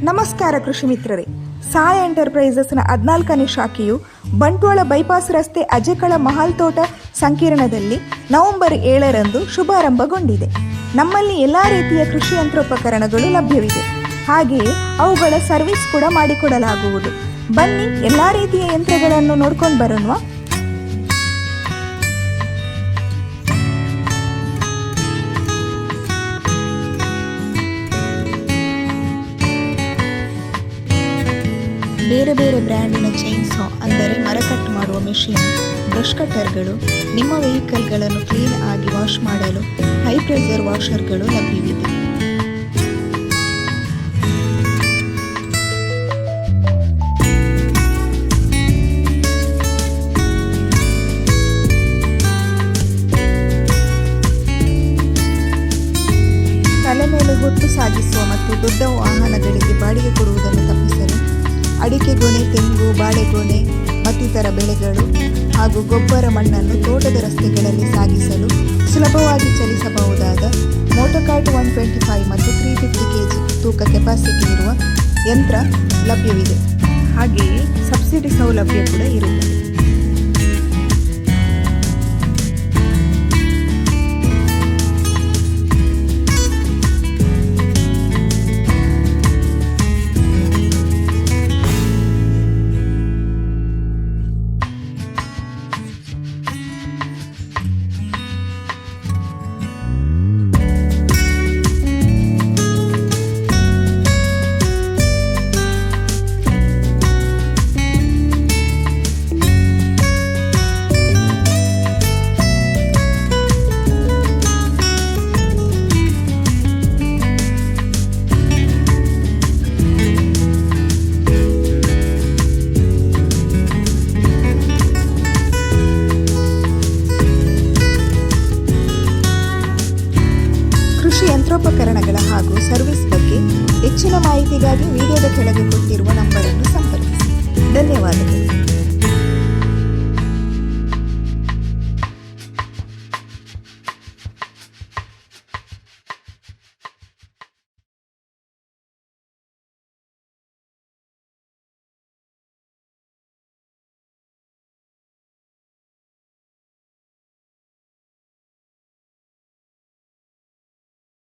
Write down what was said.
ನಮಸ್ಕಾರ ಕೃಷಿ ಮಿತ್ರರೇ. ಸಾಯ ಎಂಟರ್ಪ್ರೈಸಸ್ನ 14ನೇ ಶಾಖೆಯು ಬಂಟ್ವಾಳ ಬೈಪಾಸ್ ರಸ್ತೆ ಅಜೆಕಳ ಮಹಾಲ್ ತೋಟ ಸಂಕೀರ್ಣದಲ್ಲಿ ನವೆಂಬರ್ 7ರಂದು ಶುಭಾರಂಭಗೊಂಡಿದೆ. ನಮ್ಮಲ್ಲಿ ಎಲ್ಲ ರೀತಿಯ ಕೃಷಿ ಯಂತ್ರೋಪಕರಣಗಳು ಲಭ್ಯವಿದೆ. ಹಾಗೆಯೇ ಅವುಗಳ ಸರ್ವಿಸ್ ಕೂಡ ಮಾಡಿಕೊಡಲಾಗುವುದು. ಬನ್ನಿ, ಎಲ್ಲ ರೀತಿಯ ಯಂತ್ರಗಳನ್ನು ನೋಡ್ಕೊಂಡು ಬರೋಣ. ಬೇರೆ ಬೇರೆ ಬ್ರ್ಯಾಂಡಿನ ಚೈನ್ ಸಾ ಅಂದರೆ ಮರ ಕಟ್ ಮಾಡುವ ಮೆಷಿನ್, ಬ್ರಷ್ ಕಟ್ಟರ್ಗಳು, ನಿಮ್ಮ ವೆಹಿಕಲ್ಗಳನ್ನು ಕ್ಲೀನ್ ಆಗಿ ವಾಶ್ ಮಾಡಲು ಹೈ ಪ್ರೆಷರ್ ವಾಷರ್ಗಳು ಲಭ್ಯವಿದೆ. ತಲೆ ಮೇಲೆ ಹೊತ್ತು ಸಾಗಿಸುವ ಮತ್ತು ದೊಡ್ಡ ವಾಹನಗಳಿಗೆ ಬಾಡಿಗೆ ಕೊಡುವುದನ್ನು ತಪ್ಪಿಸಲು ಅಡಿಕೆ ಗೊನೆ, ತೆಂಗು, ಬಾಳೆಗೊನೆ ಮತ್ತಿತರ ಬೆಳೆಗಳು ಹಾಗೂ ಗೊಬ್ಬರ ಮಣ್ಣನ್ನು ತೋಟದ ರಸ್ತೆಗಳಲ್ಲಿ ಸಾಗಿಸಲು ಸುಲಭವಾಗಿ ಚಲಿಸಬಹುದಾದ ಮೋಟೋಕಾರ್ಟ್ 125 ಮತ್ತು 350 kg ತೂಕ ಕೆಪಾಸಿಟಿ ಇರುವ ಯಂತ್ರ ಲಭ್ಯವಿದೆ. ಹಾಗೆಯೇ ಸಬ್ಸಿಡಿ ಸೌಲಭ್ಯ ಕೂಡ ಇರುತ್ತದೆ. ಕೃಷಿ ಯಂತ್ರೋಪಕರಣಗಳ ಹಾಗೂ ಸರ್ವಿಸ್ ಬಗ್ಗೆ ಹೆಚ್ಚಿನ ಮಾಹಿತಿಗಾಗಿ ವಿಡಿಯೋದ ಕೆಳಗೆ ಕೊಟ್ಟಿರುವ ನಂಬರನ್ನು ಸಂಪರ್ಕಿಸಿ. ಧನ್ಯವಾದಗಳು.